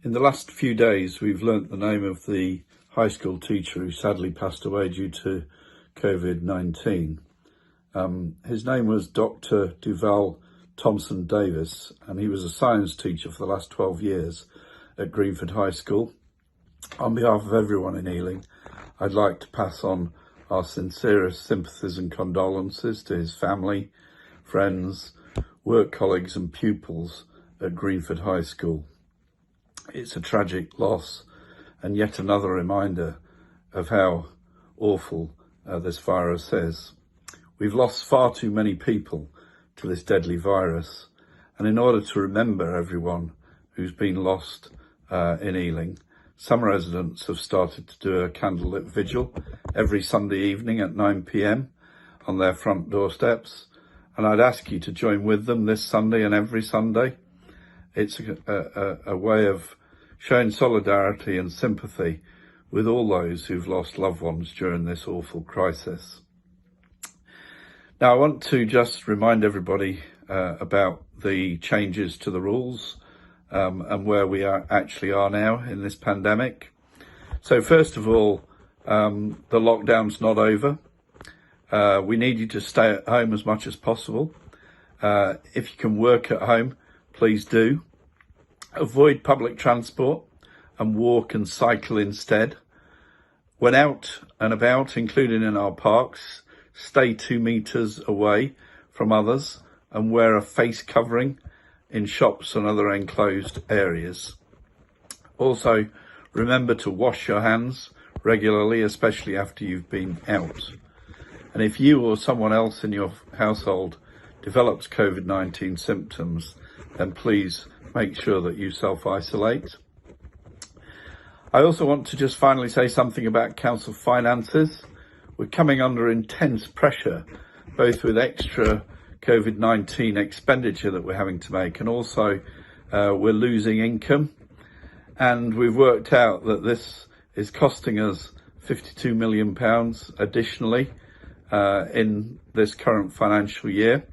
In the last few days, we've learnt the name of the high school teacher who sadly passed away due to COVID-19. His name was Dr. Duval Thompson Davis, and he was a science teacher for the last 12 years at Greenford High School. On behalf of everyone in Ealing, I'd like to pass on our sincerest sympathies and condolences to his family, friends, work colleagues and pupils at Greenford High School. It's a tragic loss and yet another reminder of how awful this virus is. We've lost far too many people to this deadly virus, and in order to remember everyone who's been lost in Ealing, some residents have started to do a candlelit vigil every Sunday evening at 9 p.m. on their front doorsteps, and I'd ask you to join with them this Sunday and every Sunday. It's a way of showing solidarity and sympathy with all those who've lost loved ones during this awful crisis. Now, I want to just remind everybody about the changes to the rules and where we actually are now in this pandemic. So first of all, the lockdown's not over. We need you to stay at home as much as possible. If you can work at home, please do. Avoid public transport and walk and cycle instead. When out and about, including in our parks, stay 2 meters away from others and wear a face covering in shops and other enclosed areas. Also, remember to wash your hands regularly, especially after you've been out. And if you or someone else in your household develops COVID-19 symptoms, then please make sure that you self-isolate. I also want to just finally say something about council finances. We're coming under intense pressure, both with extra COVID-19 expenditure that we're having to make, and also we're losing income. And we've worked out that this is costing us £52 million additionally in this current financial year.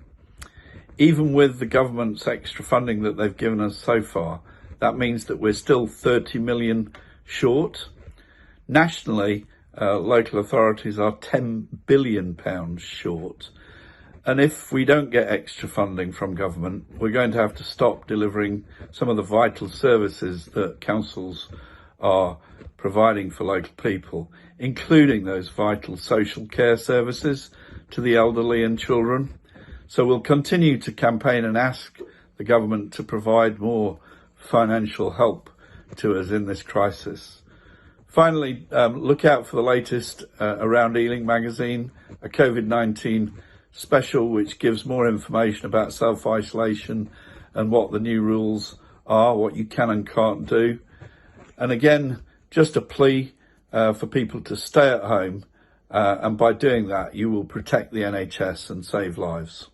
Even with the government's extra funding that they've given us so far, that means that we're still 30 million short. Nationally, local authorities are £10 billion short. And if we don't get extra funding from government, we're going to have to stop delivering some of the vital services that councils are providing for local people, including those vital social care services to the elderly and children. So we'll continue to campaign and ask the government to provide more financial help to us in this crisis. Finally, look out for the latest Around Ealing magazine, a COVID-19 special which gives more information about self-isolation and what the new rules are, what you can and can't do. And again, just a plea for people to stay at home, and by doing that, you will protect the NHS and save lives.